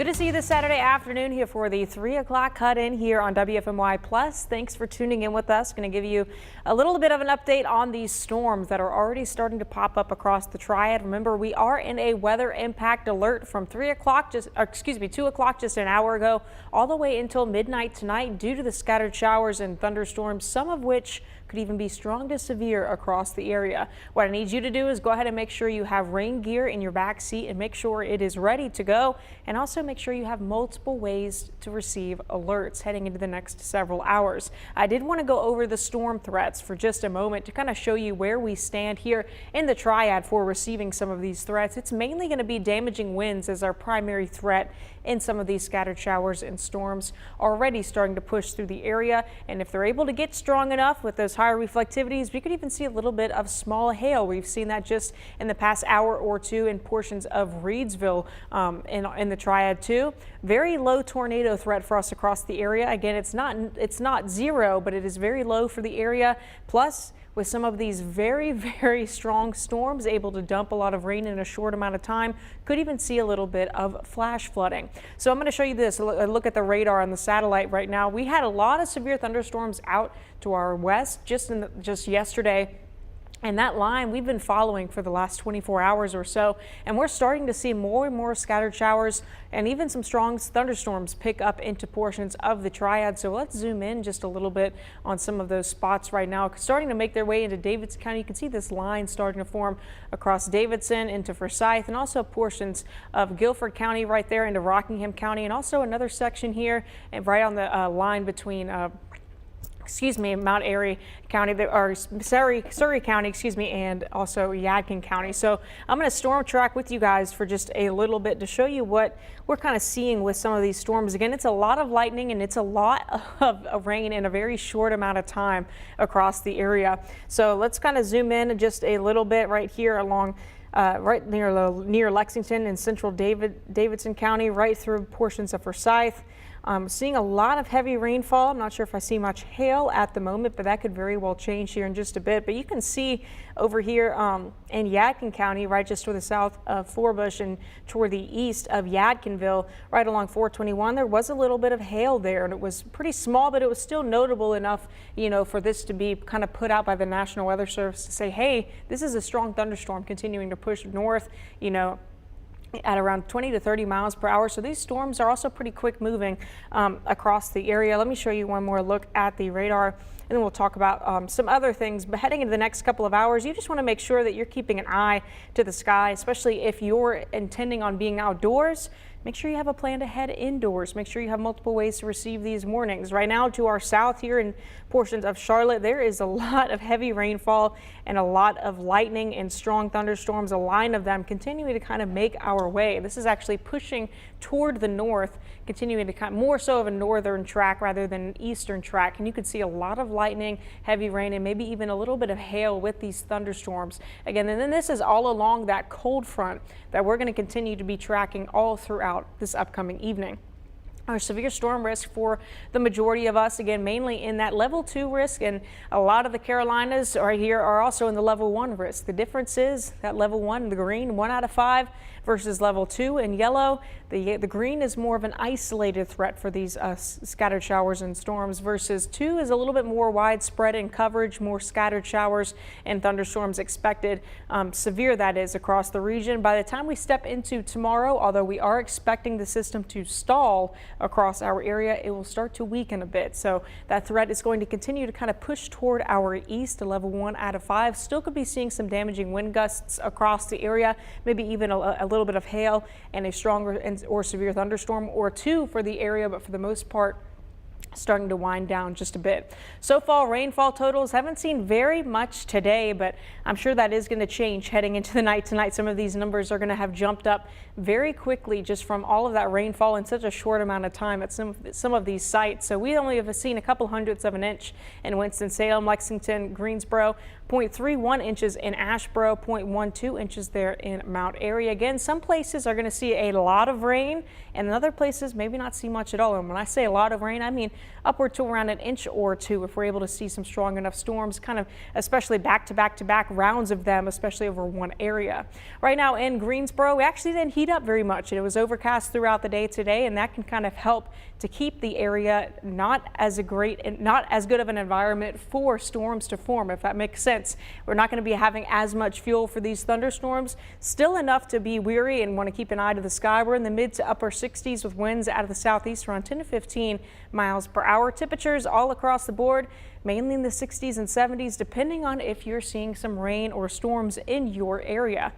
Good to see you this Saturday afternoon here for the 3 o'clock cut in here on WFMY Plus. Thanks for tuning in with us. Going to give you a little bit of an update on these storms that are already starting to pop up across the Triad. Remember, we are in a weather impact alert from 2 o'clock just an hour ago all the way until midnight tonight due to the scattered showers and thunderstorms, some of which could even be strong to severe across the area. What I need you to do is go ahead and make sure you have rain gear in your back seat and make sure it is ready to go, and also make sure you have multiple ways to receive alerts heading into the next several hours. I did want to go over the storm threats for just a moment to kind of show you where we stand here in the Triad for receiving some of these threats. It's mainly going to be damaging winds as our primary threat in some of these scattered showers and storms already starting to push through the area. And if they're able to get strong enough with those higher reflectivities, we could even see a little bit of small hail. We've seen that just in the past hour or two in portions of Reedsville in the Triad too. Very low tornado threat for us across the area. Again, it's not zero, but it is very low for the area. Plus, with some of these very, very strong storms able to dump a lot of rain in a short amount of time, could even see a little bit of flash flooding. So I'm going to show you this. Look at the radar on the satellite right now. We had a lot of severe thunderstorms out to our west just yesterday. And that line we've been following for the last 24 hours or so, and we're starting to see more and more scattered showers and even some strong thunderstorms pick up into portions of the Triad. So let's zoom in just a little bit on some of those spots right now, starting to make their way into Davidson County. You can see this line starting to form across Davidson into Forsyth, and also portions of Guilford County right there into Rockingham County, and also another section here and right on the line between Mount Airy County, or Surrey County, and also Yadkin County. So I'm going to storm track with you guys for just a little bit to show you what we're kind of seeing with some of these storms. Again, it's a lot of lightning and it's a lot of rain in a very short amount of time across the area. So let's kind of zoom in just a little bit right here along right near Lexington and central Davidson County, right through portions of Forsyth. Seeing a lot of heavy rainfall. I'm not sure if I see much hail at the moment, but that could very well change here in just a bit. But you can see over here in Yadkin County, right just to the south of Forbush and toward the east of Yadkinville, right along 421, there was a little bit of hail there, and it was pretty small, but it was still notable enough, for this to be kind of put out by the National Weather Service to say, hey, this is a strong thunderstorm continuing to push north, at around 20 to 30 miles per hour. So these storms are also pretty quick moving across the area. Let me show you one more look at the radar, and then we'll talk about some other things. But heading into the next couple of hours, you just want to make sure that you're keeping an eye to the sky, especially if you're intending on being outdoors. Make sure you have a plan to head indoors. Make sure you have multiple ways to receive these warnings. Right now to our south here in portions of Charlotte, there is a lot of heavy rainfall and a lot of lightning and strong thunderstorms, a line of them continuing to kind of make our way. This is actually pushing toward the north, continuing to kind of more so of a northern track rather than an eastern track. And you can see a lot of lightning, heavy rain, and maybe even a little bit of hail with these thunderstorms. Again, and then this is all along that cold front that we're going to continue to be tracking all throughout this upcoming evening. Our severe storm risk for the majority of us, again, mainly in that level 2 risk, and a lot of the Carolinas right here are also in the level 1 risk. The difference is that level 1, the green, 1 out of 5 versus level 2 in yellow. The green is more of an isolated threat for these scattered showers and storms, versus 2 is a little bit more widespread in coverage, more scattered showers and thunderstorms expected, severe that is, across the region. By the time we step into tomorrow, although we are expecting the system to stall across our area, it will start to weaken a bit. So that threat is going to continue to kind of push toward our east, a level 1 out of 5. Still could be seeing some damaging wind gusts across the area, maybe even a little bit of hail and a stronger or severe thunderstorm or 2 for the area, but for the most part starting to wind down just a bit. So far, rainfall totals haven't seen very much today, but I'm sure that is going to change heading into the night tonight. Some of these numbers are going to have jumped up very quickly just from all of that rainfall in such a short amount of time at some of these sites. So we only have seen a couple hundredths of an inch in Winston-Salem, Lexington, Greensboro, 0.31 inches in Asheboro, 0.12 inches there in Mount Airy. Again, some places are going to see a lot of rain and in other places maybe not see much at all. And when I say a lot of rain, I mean upward to around an inch or two if we're able to see some strong enough storms, kind of especially back to back rounds of them, especially over one area. Right now in Greensboro, we actually didn't heat up very much. It was overcast throughout the day today, and that can kind of help to keep the area not as good of an environment for storms to form, if that makes sense. We're not going to be having as much fuel for these thunderstorms, still enough to be weary and want to keep an eye to the sky. We're in the mid to upper 60s with winds out of the southeast around 10 to 15 miles per hour. Temperatures all across the board, mainly in the 60s and 70s, depending on if you're seeing some rain or storms in your area.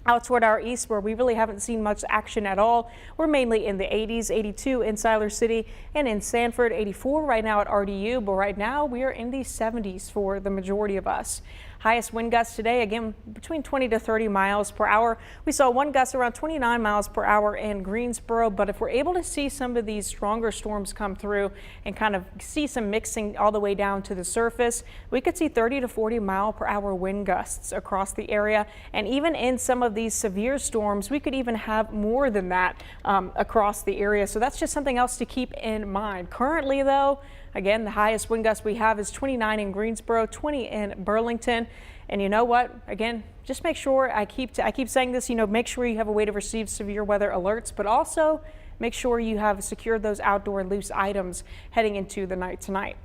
Out toward our east, where we really haven't seen much action at all, we're mainly in the 80s, 82 in Siler City and in Sanford, 84 right now at RDU, but right now we are in the 70s for the majority of us. Highest wind gusts today, again, between 20 to 30 miles per hour. We saw one gust around 29 miles per hour in Greensboro, but if we're able to see some of these stronger storms come through and kind of see some mixing all the way down to the surface, we could see 30 to 40 mile per hour wind gusts across the area. And even in some of these severe storms, we could even have more than that across the area. So that's just something else to keep in mind. Currently, though, again, the highest wind gust we have is 29 in Greensboro, 20 in Burlington. And you know what? Again, just make sure, I keep saying this, make sure you have a way to receive severe weather alerts, but also make sure you have secured those outdoor loose items heading into the night tonight.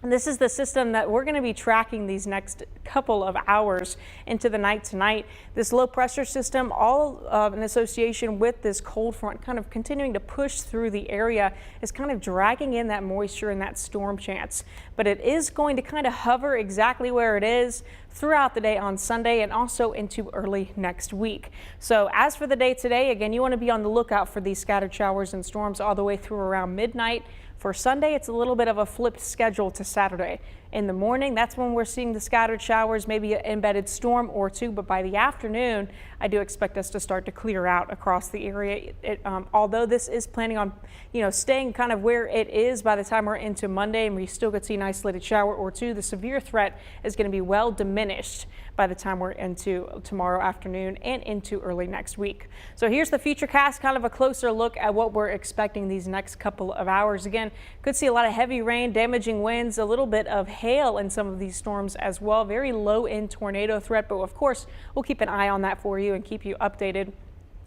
And this is the system that we're going to be tracking these next couple of hours into the night tonight. This low pressure system, all in association with this cold front kind of continuing to push through the area, is kind of dragging in that moisture and that storm chance. But it is going to kind of hover exactly where it is throughout the day on Sunday and also into early next week. So as for the day today, again, you want to be on the lookout for these scattered showers and storms all the way through around midnight. For Sunday, it's a little bit of a flipped schedule to Saturday. In the morning, that's when we're seeing the scattered showers, maybe an embedded storm or two, but by the afternoon, I do expect us to start to clear out across the area. Although this is planning on, staying kind of where it is by the time we're into Monday, and we still could see an isolated shower or two, the severe threat is going to be well diminished by the time we're into tomorrow afternoon and into early next week. So here's the futurecast, kind of a closer look at what we're expecting these next couple of hours. Again, could see a lot of heavy rain, damaging winds, a little bit of hail in some of these storms as well. Very low end tornado threat, but of course we'll keep an eye on that for you and keep you updated.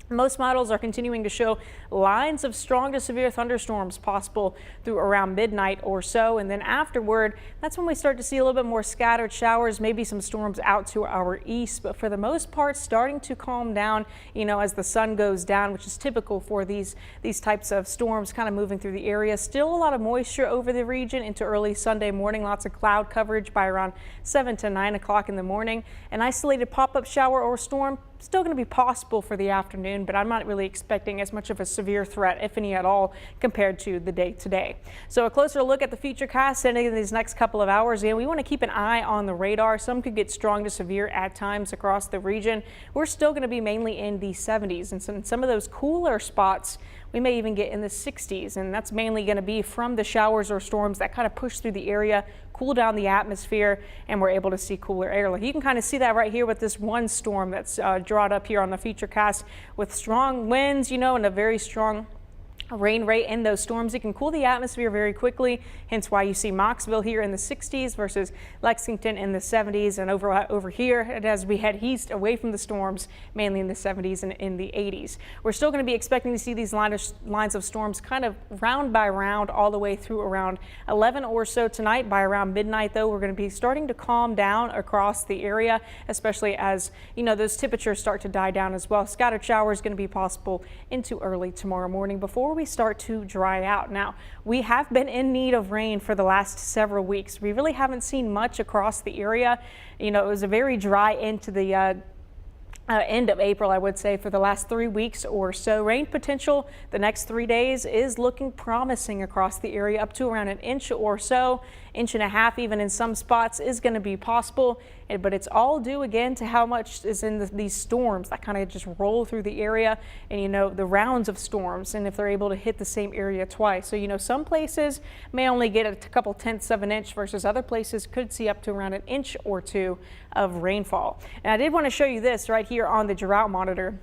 Most models are continuing to show lines of strong to severe thunderstorms possible through around midnight or so. And then afterward, that's when we start to see a little bit more scattered showers, maybe some storms out to our east. But for the most part, starting to calm down, as the sun goes down, which is typical for these types of storms kind of moving through the area. Still a lot of moisture over the region into early Sunday morning. Lots of cloud coverage by around 7 to 9 o'clock in the morning. An isolated pop-up shower or storm still going to be possible for the afternoon, but I'm not really expecting as much of a severe threat, if any at all, compared to the day today. So a closer look at the futurecast ending in these next couple of hours, and we want to keep an eye on the radar. Some could get strong to severe at times across the region. We're still going to be mainly in the 70s, and some of those cooler spots we may even get in the 60s, and that's mainly going to be from the showers or storms that kind of push through the area, cool down the atmosphere, and we're able to see cooler air. Like you can kind of see that right here with this one storm that's drawn up here on the futurecast with strong winds, and a very strong rain rate in those storms. It can cool the atmosphere very quickly, hence why you see Mocksville here in the 60s versus Lexington in the 70s, and over here as we head east away from the storms, mainly in the 70s and in the 80s. We're still going to be expecting to see these lines of storms kind of round by round all the way through around 11 or so tonight. By around midnight, though, we're going to be starting to calm down across the area, especially as those temperatures start to die down as well. Scattered showers going to be possible into early tomorrow morning before we start to dry out. Now, we have been in need of rain for the last several weeks. We really haven't seen much across the area. It was a very dry end to the end of April, I would say, for the last 3 weeks or so. Rain potential the next 3 days is looking promising across the area, up to around an inch or so, inch and a half even in some spots is going to be possible. But it's all due again to how much is in these storms that kind of just roll through the area, and the rounds of storms, and if they're able to hit the same area twice. So some places may only get a couple tenths of an inch versus other places could see up to around an inch or two of rainfall. And I did want to show you this right here on the drought monitor.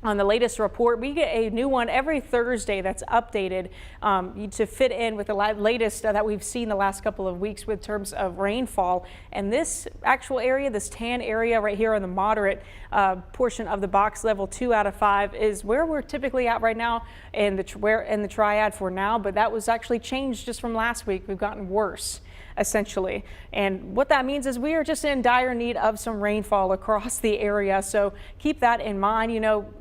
On the latest report, we get a new one every Thursday that's updated to fit in with the latest that we've seen the last couple of weeks with terms of rainfall. And this actual area, this tan area right here on the moderate portion of the box, level 2 out of 5, is where we're typically at right now in the Triad for now. But that was actually changed just from last week. We've gotten worse, essentially. And what that means is we are just in dire need of some rainfall across the area. So keep that in mind.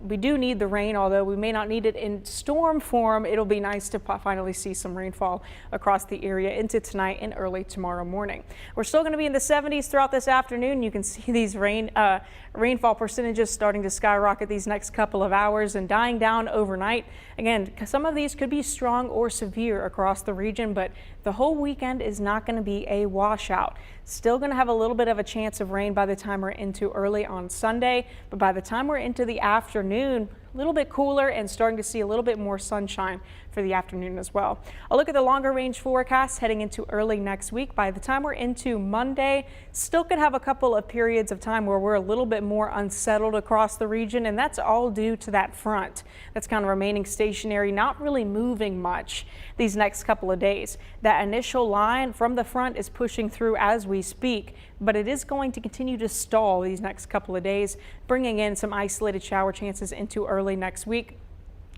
We do need the rain, although we may not need it in storm form. It'll be nice to finally see some rainfall across the area into tonight and early tomorrow morning. We're still going to be in the 70s throughout this afternoon. You can see these rainfall percentages starting to skyrocket these next couple of hours and dying down overnight. Again, some of these could be strong or severe across the region, but the whole weekend is not going to be a washout. Still going to have a little bit of a chance of rain by the time we're into early on Sunday, but by the time we're into the afternoon, a little bit cooler and starting to see a little bit more sunshine for the afternoon as well. I'll look at the longer range forecast heading into early next week. By the time we're into Monday, still could have a couple of periods of time where we're a little bit more unsettled across the region, and that's all due to that front that's kind of remaining stationary, not really moving much these next couple of days. That initial line from the front is pushing through as we speak, but it is going to continue to stall these next couple of days, bringing in some isolated shower chances into early next week.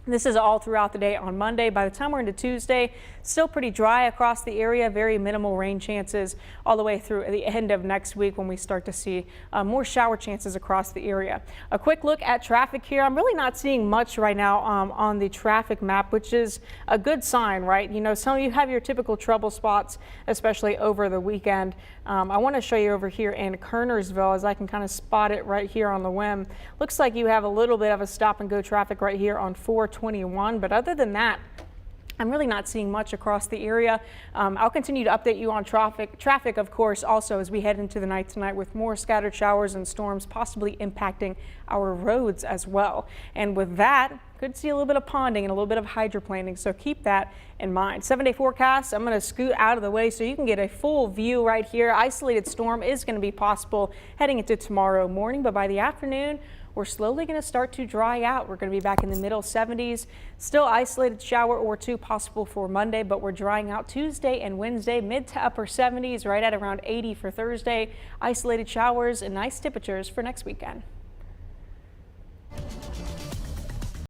This is all throughout the day on Monday. By the time we're into Tuesday, still pretty dry across the area, very minimal rain chances all the way through the end of next week when we start to see more shower chances across the area. A quick look at traffic here. I'm really not seeing much right now on the traffic map, which is a good sign, right? Some of you have your typical trouble spots, especially over the weekend. I want to show you over here in Kernersville, as I can kind of spot it right here on the whim. Looks like you have a little bit of a stop and go traffic right here on 421, but other than that, I'm really not seeing much across the area. I'll continue to update you on traffic, of course, also as we head into the night tonight with more scattered showers and storms possibly impacting our roads as well. And with that, could see a little bit of ponding and a little bit of hydroplaning, so keep that in mind. 7-day forecast, I'm going to scoot out of the way so you can get a full view right here. Isolated storm is going to be possible heading into tomorrow morning, but by the afternoon, we're slowly going to start to dry out. We're going to be back in the middle 70s. Still isolated shower or two possible for Monday, but we're drying out Tuesday and Wednesday, mid to upper 70s, right at around 80 for Thursday. Isolated showers and nice temperatures for next weekend.